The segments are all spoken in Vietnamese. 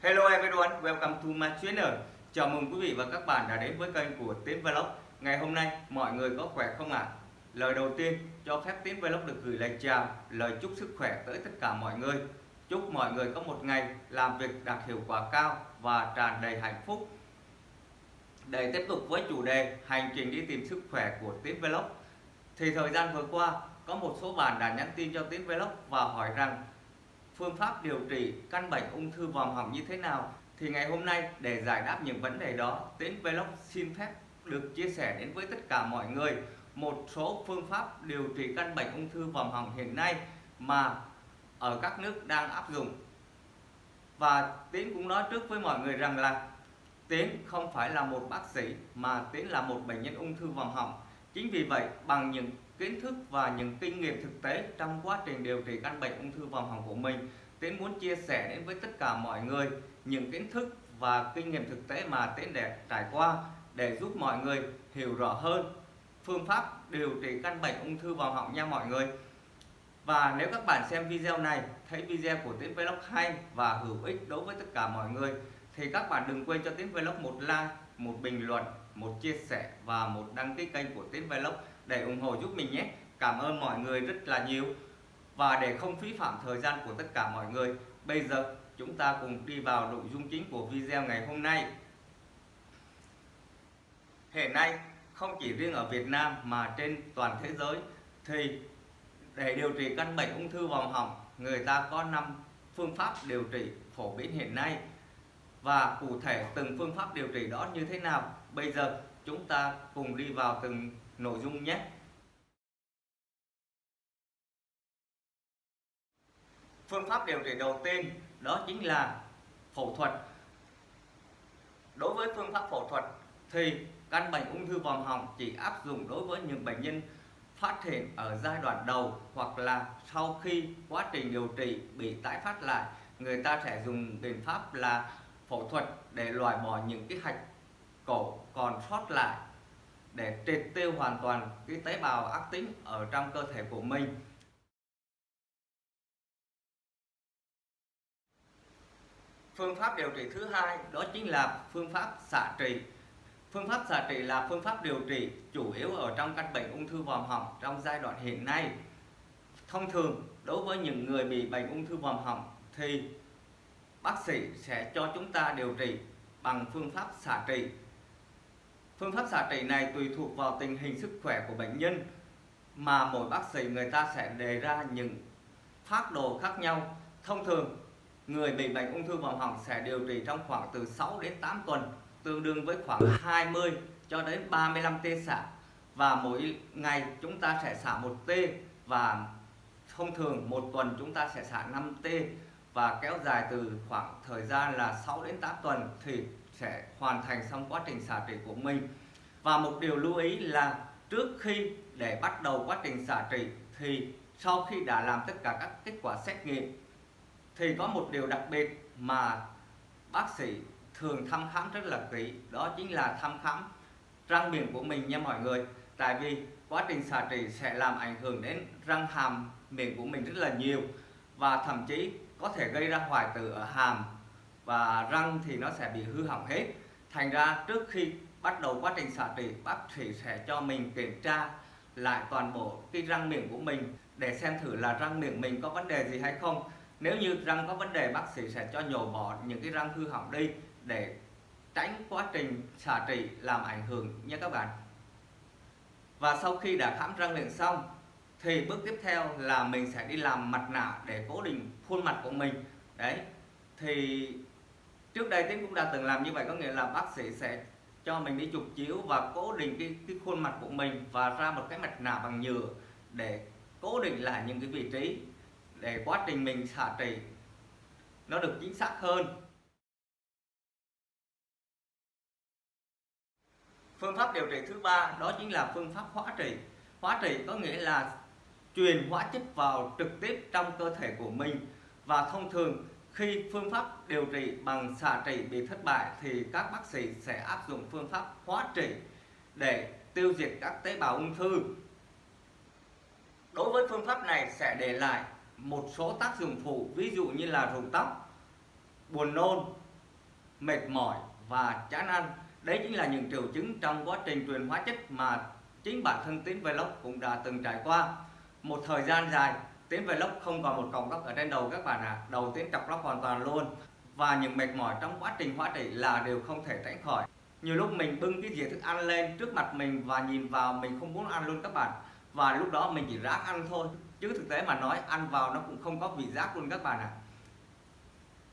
Hello everyone, welcome to my channel. Chào mừng quý vị và các bạn đã đến với kênh của Tiến Vlog. Ngày hôm nay mọi người có khỏe không ạ? Lời đầu tiên cho phép Tiến Vlog được gửi lời chào, lời chúc sức khỏe tới tất cả mọi người. Chúc mọi người có một ngày làm việc đạt hiệu quả cao và tràn đầy hạnh phúc. Để tiếp tục với chủ đề hành trình đi tìm sức khỏe của Tiến Vlog, thì thời gian vừa qua có một số bạn đã nhắn tin cho Tiến Vlog và hỏi rằng phương pháp điều trị căn bệnh ung thư vòm họng như thế nào. Thì ngày hôm nay để giải đáp những vấn đề đó, Tiến Vlog xin phép được chia sẻ đến với tất cả mọi người một số phương pháp điều trị căn bệnh ung thư vòm họng hiện nay mà ở các nước đang áp dụng. Và Tiến cũng nói trước với mọi người rằng là Tiến không phải là một bác sĩ mà Tiến là một bệnh nhân ung thư vòm họng. Chính vì vậy, bằng những kiến thức và những kinh nghiệm thực tế trong quá trình điều trị căn bệnh ung thư vòm họng của mình, Tiến muốn chia sẻ đến với tất cả mọi người những kiến thức và kinh nghiệm thực tế mà Tiến đã trải qua để giúp mọi người hiểu rõ hơn phương pháp điều trị căn bệnh ung thư vòm họng nha mọi người. Và nếu các bạn xem video này thấy video của Tiến Vlog hay và hữu ích đối với tất cả mọi người thì các bạn đừng quên cho Tiến Vlog một like, một bình luận, một chia sẻ và một đăng ký kênh của Tiến Vlog để ủng hộ giúp mình nhé. Cảm ơn mọi người rất là nhiều. Và để không phí phạm thời gian của tất cả mọi người, bây giờ chúng ta cùng đi vào nội dung chính của video ngày hôm nay. Hiện nay không chỉ riêng ở Việt Nam mà trên toàn thế giới thì để điều trị căn bệnh ung thư vòm họng, người ta có 5 phương pháp điều trị phổ biến hiện nay. Và cụ thể từng phương pháp điều trị đó như thế nào, bây giờ chúng ta cùng đi vào từng nội dung nhé. Phương pháp điều trị đầu tiên đó chính là phẫu thuật. Đối với phương pháp phẫu thuật thì căn bệnh ung thư vòm họng chỉ áp dụng đối với những bệnh nhân phát hiện ở giai đoạn đầu hoặc là sau khi quá trình điều trị bị tái phát lại, người ta sẽ dùng biện pháp là phẫu thuật để loại bỏ những cái hạch cổ còn sót lại để triệt tiêu hoàn toàn cái tế bào ác tính ở trong cơ thể của mình. Phương pháp điều trị thứ hai đó chính là phương pháp xạ trị. Phương pháp xạ trị là phương pháp điều trị chủ yếu ở trong căn bệnh ung thư vòm họng trong giai đoạn hiện nay. Thông thường đối với những người bị bệnh ung thư vòm họng thì bác sĩ sẽ cho chúng ta điều trị bằng phương pháp xạ trị. Phương pháp xạ trị này tùy thuộc vào tình hình sức khỏe của bệnh nhân mà mỗi bác sĩ người ta sẽ đề ra những phác đồ khác nhau. Thông thường người bị bệnh ung thư vòm họng sẽ điều trị trong khoảng từ 6 đến 8 tuần, tương đương với khoảng 20 cho đến 35 tia xạ. Và mỗi ngày chúng ta sẽ xạ 1 tia và thông thường một tuần chúng ta sẽ xạ 5 tia và kéo dài từ khoảng thời gian là 6 đến 8 tuần thì sẽ hoàn thành xong quá trình xạ trị của mình. Và một điều lưu ý là trước khi để bắt đầu quá trình xạ trị thì sau khi đã làm tất cả các kết quả xét nghiệm thì có một điều đặc biệt mà bác sĩ thường thăm khám rất là kỹ, đó chính là thăm khám răng miệng của mình nha mọi người. Tại vì quá trình xạ trị sẽ làm ảnh hưởng đến răng hàm miệng của mình rất là nhiều và thậm chí có thể gây ra hoại tử ở hàm và răng thì nó sẽ bị hư hỏng hết. Thành ra trước khi bắt đầu quá trình xạ trị, bác sĩ sẽ cho mình kiểm tra lại toàn bộ cái răng miệng của mình để xem thử là răng miệng mình có vấn đề gì hay không. Nếu như răng có vấn đề, bác sĩ sẽ cho nhổ bỏ những cái răng hư hỏng đi để tránh quá trình xạ trị làm ảnh hưởng nha các bạn. Và sau khi đã khám răng miệng xong thì bước tiếp theo là mình sẽ đi làm mặt nạ để cố định khuôn mặt của mình. Đấy, thì trước đây Tiến cũng đã từng làm như vậy, có nghĩa là bác sĩ sẽ cho mình đi chụp chiếu và cố định cái khuôn mặt của mình và ra một cái mặt nạ bằng nhựa để cố định lại những cái vị trí để quá trình mình xạ trị nó được chính xác hơn. Phương pháp điều trị thứ ba đó chính là phương pháp hóa trị. Hóa trị có nghĩa là truyền hóa chất vào trực tiếp trong cơ thể của mình. Và thông thường khi phương pháp điều trị bằng xạ trị bị thất bại thì các bác sĩ sẽ áp dụng phương pháp hóa trị để tiêu diệt các tế bào ung thư. Đối với phương pháp này sẽ để lại một số tác dụng phụ, ví dụ như là rụng tóc, buồn nôn, mệt mỏi và chán ăn. Đấy chính là những triệu chứng trong quá trình truyền hóa chất mà chính bản thân Tiến Vlog cũng đã từng trải qua. Một thời gian dài Tiến Vlog không còn một cọng tóc ở trên đầu các bạn ạ. Đầu Tiến trọc lóc hoàn toàn luôn. Và những mệt mỏi trong quá trình hóa trị là đều không thể tránh khỏi. Nhiều lúc mình bưng cái dĩa thức ăn lên trước mặt mình và nhìn vào mình không muốn ăn luôn các bạn. Và lúc đó mình chỉ ráng ăn thôi, chứ thực tế mà nói ăn vào nó cũng không có vị giác luôn các bạn ạ.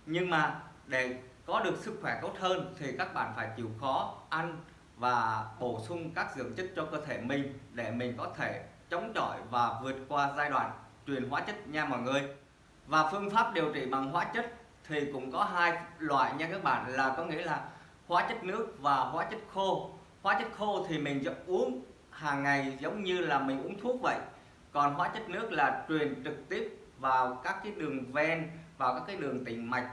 Nhưng mà để có được sức khỏe tốt hơn thì các bạn phải chịu khó ăn và bổ sung các dưỡng chất cho cơ thể mình để mình có thể chống chọi và vượt qua giai đoạn truyền hóa chất nha mọi người. Và phương pháp điều trị bằng hóa chất thì cũng có hai loại nha các bạn, là có nghĩa là hóa chất nước và hóa chất khô. Hóa chất khô thì mình sẽ uống hàng ngày giống như là mình uống thuốc vậy. Còn hóa chất nước là truyền trực tiếp vào các cái đường ven, vào các cái đường tĩnh mạch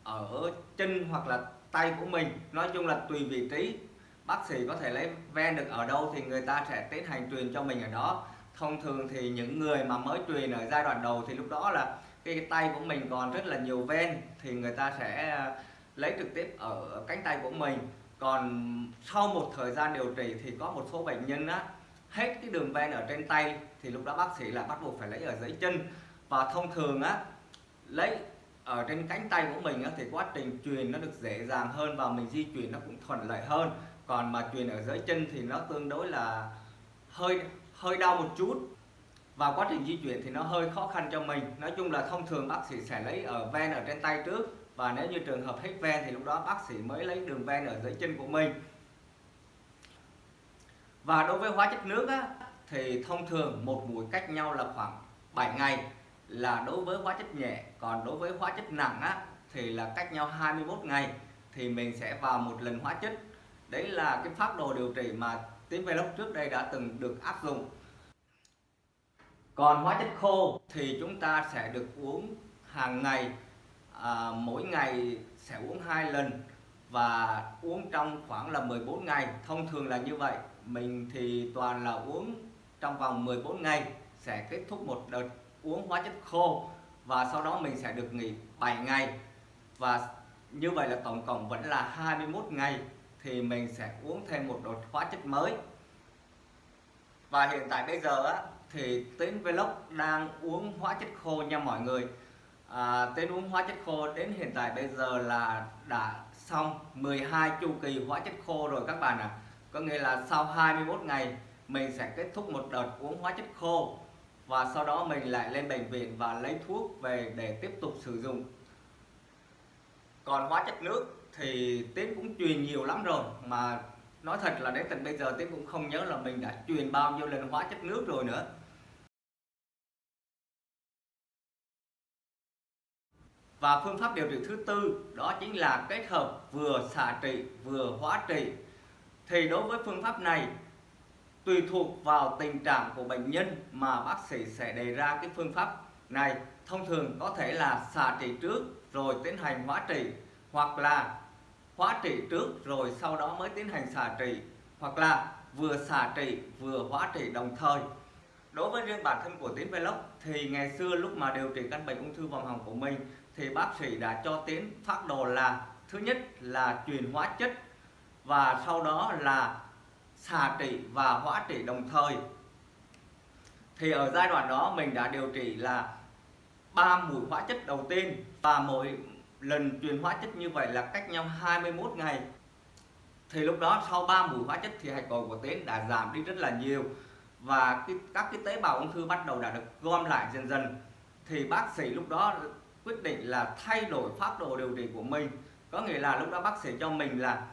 ở chân hoặc là tay của mình. Nói chung là tùy vị trí, bác sĩ có thể lấy ven được ở đâu thì người ta sẽ tiến hành truyền cho mình ở đó. Thông thường thì những người mà mới truyền ở giai đoạn đầu thì lúc đó là cái tay của mình còn rất là nhiều ven thì người ta sẽ lấy trực tiếp ở cánh tay của mình. Còn sau một thời gian điều trị thì có một số bệnh nhân á, hết cái đường ven ở trên tay thì lúc đó bác sĩ lại bắt buộc phải lấy ở dưới chân. Và thông thường á, lấy ở trên cánh tay của mình á, thì quá trình truyền nó được dễ dàng hơn và mình di chuyển nó cũng thuận lợi hơn. Còn mà truyền ở dưới chân thì nó tương đối là hơi đau một chút, và quá trình di chuyển thì nó hơi khó khăn cho mình. Nói chung là thông thường bác sĩ sẽ lấy ở ven ở trên tay trước, và nếu như trường hợp hết ven thì lúc đó bác sĩ mới lấy đường ven ở dưới chân của mình. Và đối với hóa chất nước á, thì thông thường một mũi cách nhau là khoảng 7 ngày là đối với hóa chất nhẹ. Còn đối với hóa chất nặng á, thì là cách nhau 21 ngày thì mình sẽ vào một lần hóa chất. Đấy là cái phác đồ điều trị mà Tiến Vlog trước đây đã từng được áp dụng. Còn hóa chất khô thì chúng ta sẽ được uống hàng ngày, mỗi ngày sẽ uống 2 lần và uống trong khoảng là 14 ngày. Thông thường là như vậy. Mình thì toàn là uống trong vòng 14 ngày sẽ kết thúc một đợt uống hóa chất khô, và sau đó mình sẽ được nghỉ 7 ngày. Và như vậy là tổng cộng vẫn là 21 ngày thì mình sẽ uống thêm một đợt hóa chất mới. Và hiện tại bây giờ á, thì Tiến Vlog đang uống hóa chất khô nha mọi người. Tiến uống hóa chất khô đến hiện tại bây giờ là đã xong 12 chu kỳ hóa chất khô rồi các bạn ạ. Có nghĩa là sau 21 ngày mình sẽ kết thúc một đợt uống hóa chất khô, và sau đó mình lại lên bệnh viện và lấy thuốc về để tiếp tục sử dụng. Còn hóa chất nước thì Tiến cũng truyền nhiều lắm rồi, mà nói thật là đến tận bây giờ Tiến cũng không nhớ là mình đã truyền bao nhiêu lần hóa chất nước rồi nữa. Và phương pháp điều trị thứ tư đó chính là kết hợp vừa xạ trị vừa hóa trị. Thì đối với phương pháp này, tùy thuộc vào tình trạng của bệnh nhân mà bác sĩ sẽ đề ra cái phương pháp này. Thông thường có thể là xạ trị trước rồi tiến hành hóa trị, hoặc là hóa trị trước rồi sau đó mới tiến hành xạ trị, hoặc là vừa xạ trị vừa hóa trị đồng thời. Đối với riêng bản thân của Tiến Vlog thì ngày xưa lúc mà điều trị căn bệnh ung thư vòm họng của mình thì bác sĩ đã cho Tiến phác đồ là thứ nhất là truyền hóa chất, và sau đó là xạ trị và hóa trị đồng thời. Thì ở giai đoạn đó mình đã điều trị là 3 mũi hóa chất đầu tiên, và mỗi lần truyền hóa chất như vậy là cách nhau 21 ngày. Thì lúc đó sau 3 mũi hóa chất thì hạch cầu của Tiến đã giảm đi rất là nhiều, và các cái tế bào ung thư bắt đầu đã được gom lại dần dần. Thì bác sĩ lúc đó quyết định là thay đổi phác đồ điều trị của mình. Có nghĩa là lúc đó bác sĩ cho mình là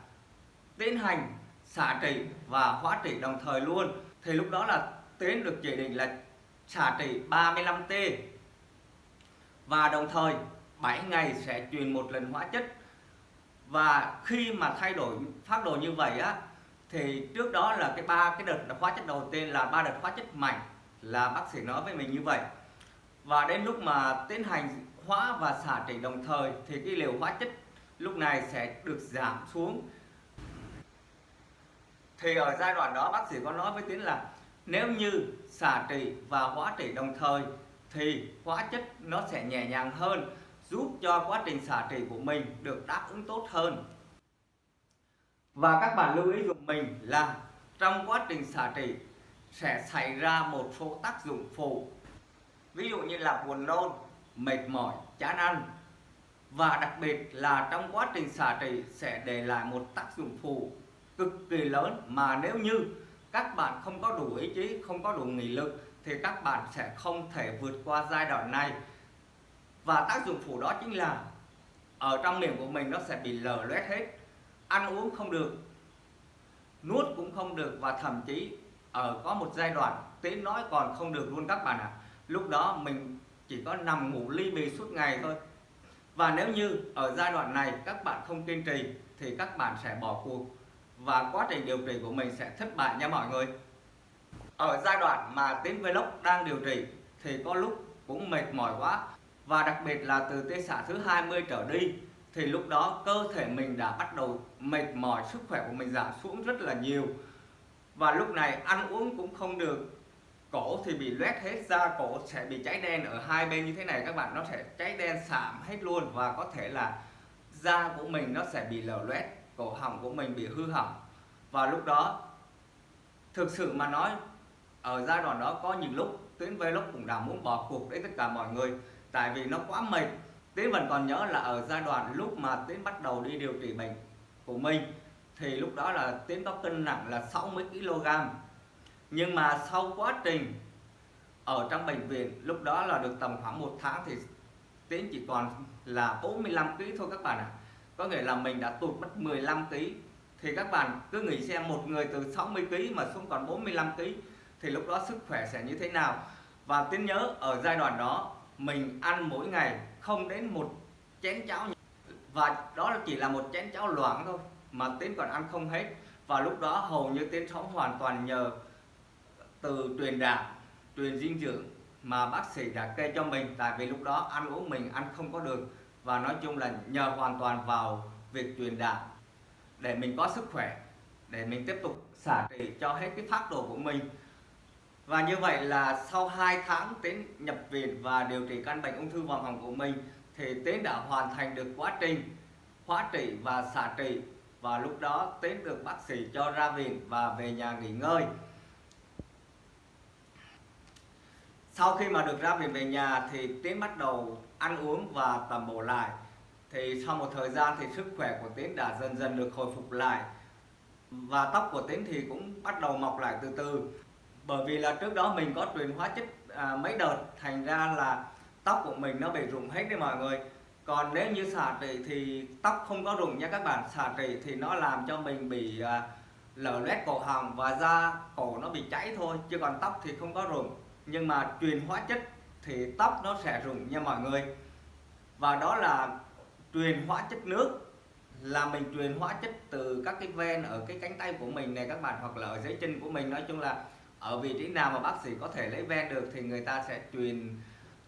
tiến hành xạ trị và hóa trị đồng thời luôn. Thì lúc đó là Tiến được chỉ định là xạ trị 35T, và đồng thời 7 ngày sẽ truyền một lần hóa chất. Và khi mà thay đổi phác đồ như vậy á, thì trước đó là cái đợt hóa chất đầu tiên là 3 đợt hóa chất mạnh, là bác sĩ nói với mình như vậy. Và đến lúc mà tiến hành hóa và xạ trị đồng thời thì cái liều hóa chất lúc này sẽ được giảm xuống. Thì ở giai đoạn đó bác sĩ có nói với Tiến là nếu như xạ trị và hóa trị đồng thời thì hóa chất nó sẽ nhẹ nhàng hơn, giúp cho quá trình xạ trị của mình được đáp ứng tốt hơn. Và các bạn lưu ý giúp mình là trong quá trình xạ trị sẽ xảy ra một số tác dụng phụ, ví dụ như là buồn nôn, mệt mỏi, chán ăn. Và đặc biệt là trong quá trình xạ trị sẽ để lại một tác dụng phụ cực kỳ lớn, mà nếu như các bạn không có đủ ý chí, không có đủ nghị lực thì các bạn sẽ không thể vượt qua giai đoạn này. Và tác dụng phụ đó chính là ở trong miệng của mình nó sẽ bị lở loét hết, ăn uống không được, nuốt cũng không được, và thậm chí có một giai đoạn tiếng nói còn không được luôn các bạn ạ. Lúc đó mình chỉ có nằm ngủ ly bì suốt ngày thôi. Và nếu như ở giai đoạn này các bạn không kiên trì thì các bạn sẽ bỏ cuộc và quá trình điều trị của mình sẽ thất bại nha mọi người. Ở giai đoạn mà Tiến Vlog đang điều trị thì có lúc cũng mệt mỏi quá, và đặc biệt là từ tia xạ thứ 20 trở đi thì lúc đó cơ thể mình đã bắt đầu mệt mỏi, sức khỏe của mình giảm xuống rất là nhiều. Và lúc này ăn uống cũng không được, cổ thì bị loét hết, da cổ sẽ bị cháy đen ở hai bên như thế này các bạn, nó sẽ cháy đen sạm hết luôn, và có thể là da của mình nó sẽ bị lở loét, cổ họng của mình bị hư hỏng. Và lúc đó thực sự mà nói, ở giai đoạn đó có những lúc Tiến Vlog cũng đã muốn bỏ cuộc đấy tất cả mọi người, tại vì nó quá mệt. Tiến vẫn còn nhớ là ở giai đoạn lúc mà Tiến bắt đầu đi điều trị bệnh của mình thì lúc đó là Tiến có cân nặng là 60 kg. Nhưng mà sau quá trình ở trong bệnh viện lúc đó là được tầm khoảng 1 tháng thì Tiến chỉ còn là 45 kg thôi các bạn ạ. Có nghĩa là mình đã tụt mất 15 kg. Thì các bạn cứ nghĩ xem, một người từ 60 kg mà xuống còn 45 kg thì lúc đó sức khỏe sẽ như thế nào. Và Tiến nhớ ở giai đoạn đó mình ăn mỗi ngày không đến một chén cháo, và đó chỉ là một chén cháo loãng thôi mà Tiến còn ăn không hết. Và lúc đó hầu như Tiến sống hoàn toàn nhờ từ truyền đạm, truyền dinh dưỡng mà bác sĩ đã kê cho mình, tại vì lúc đó ăn uống mình ăn không có được, và nói chung là nhờ hoàn toàn vào việc truyền đạm để mình có sức khỏe, để mình tiếp tục xả trị cho hết cái phác đồ của mình. Và như vậy là sau 2 tháng Tiến nhập viện và điều trị căn bệnh ung thư vòm họng của mình thì Tiến đã hoàn thành được quá trình hóa trị và xạ trị, và lúc đó Tiến được bác sĩ cho ra viện và về nhà nghỉ ngơi. Sau khi mà được ra viện về nhà thì Tiến bắt đầu ăn uống và tầm bổ lại. Thì sau một thời gian thì sức khỏe của Tiến đã dần dần được hồi phục lại, và tóc của Tiến thì cũng bắt đầu mọc lại từ từ. Bởi vì là trước đó mình có truyền hóa chất mấy đợt, thành ra là tóc của mình nó bị rụng hết đấy mọi người. Còn nếu như xạ trị thì tóc không có rụng nha các bạn. Xạ trị thì nó làm cho mình bị lở loét cổ họng và da cổ nó bị cháy thôi, chứ còn tóc thì không có rụng. Nhưng mà truyền hóa chất thì tóc nó sẽ rụng nha mọi người. Và đó là truyền hóa chất nước, là mình truyền hóa chất từ các cái ven ở cái cánh tay của mình này các bạn, hoặc là ở dưới chân của mình. Nói chung là ở vị trí nào mà bác sĩ có thể lấy ven được thì người ta sẽ truyền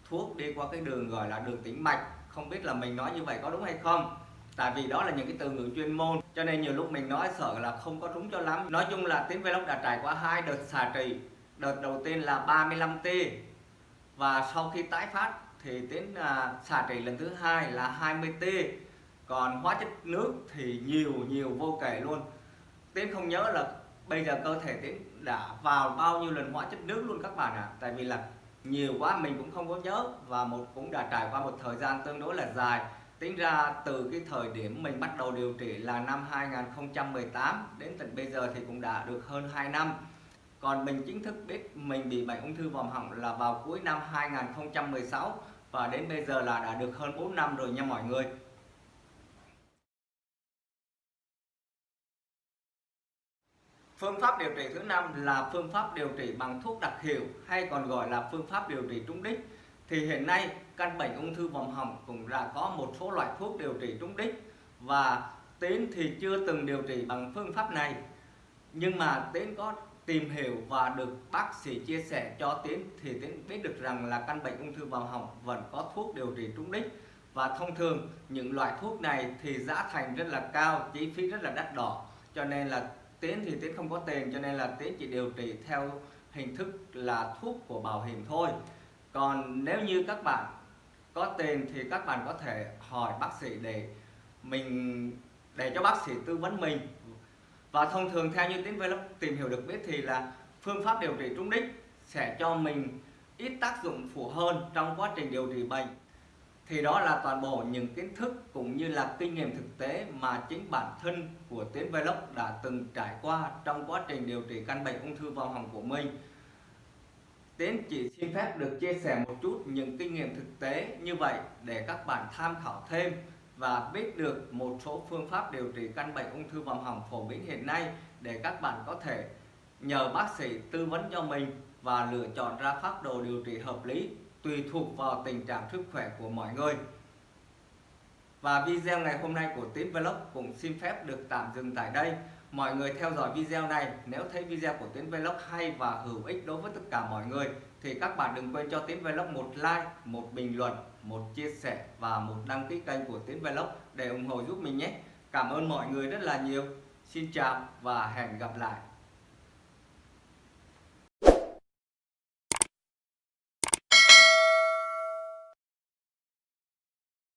thuốc đi qua cái đường gọi là đường tĩnh mạch. Không biết là mình nói như vậy có đúng hay không, tại vì đó là những cái từ ngữ chuyên môn, cho nên nhiều lúc mình nói sợ là không có đúng cho lắm. Nói chung là Tiến Vlog đã trải qua 2 đợt xạ trị. Đợt đầu tiên là 35T, và sau khi tái phát thì Tiến xạ trị lần thứ hai là 20T. Còn hóa chất nước thì nhiều vô kể luôn. Tiến không nhớ là bây giờ cơ thể Tiến đã vào bao nhiêu lần hóa chất nước luôn các bạn ạ. Tại vì là nhiều quá mình cũng không có nhớ, và cũng đã trải qua một thời gian tương đối là dài. Tính ra từ cái thời điểm mình bắt đầu điều trị là năm 2018 đến tận bây giờ thì cũng đã được hơn 2 năm. Còn mình chính thức biết mình bị bệnh ung thư vòm họng là vào cuối năm 2016, và đến bây giờ là đã được hơn 4 năm rồi nha mọi người. Phương pháp điều trị thứ 5 là phương pháp điều trị bằng thuốc đặc hiệu, hay còn gọi là phương pháp điều trị trúng đích. Thì hiện nay căn bệnh ung thư vòm họng cũng đã có một số loại thuốc điều trị trúng đích, và Tiến thì chưa từng điều trị bằng phương pháp này. Nhưng mà Tiến có tìm hiểu và được bác sĩ chia sẻ cho Tiến thì Tiến biết được rằng là căn bệnh ung thư vòm họng vẫn có thuốc điều trị trúng đích. Và thông thường những loại thuốc này thì giá thành rất là cao, chi phí rất là đắt đỏ, cho nên là Tiến thì Tiến không có tiền, cho nên là Tiến chỉ điều trị theo hình thức là thuốc của bảo hiểm thôi. Còn nếu như các bạn có tiền thì các bạn có thể hỏi bác sĩ để cho bác sĩ tư vấn mình. Và thông thường theo như Tiến Vlog tìm hiểu được biết thì là phương pháp điều trị trúng đích sẽ cho mình ít tác dụng phụ hơn trong quá trình điều trị bệnh. Thì đó là toàn bộ những kiến thức cũng như là kinh nghiệm thực tế mà chính bản thân của Tiến Vlog đã từng trải qua trong quá trình điều trị căn bệnh ung thư vòm họng của mình. Tiến chỉ xin phép được chia sẻ một chút những kinh nghiệm thực tế như vậy để các bạn tham khảo thêm và biết được một số phương pháp điều trị căn bệnh ung thư vòm họng phổ biến hiện nay để các bạn có thể nhờ bác sĩ tư vấn cho mình và lựa chọn ra phác đồ điều trị hợp lý tùy thuộc vào tình trạng sức khỏe của mọi người. Và video ngày hôm nay của Tiến Vlog cũng xin phép được tạm dừng tại đây. Mọi người theo dõi video này, nếu thấy video của Tiến Vlog hay và hữu ích đối với tất cả mọi người thì các bạn đừng quên cho Tiến Vlog một like, một bình luận, một chia sẻ và một đăng ký kênh của Tiến Vlog để ủng hộ giúp mình nhé. Cảm ơn mọi người rất là nhiều. Xin chào và hẹn gặp lại.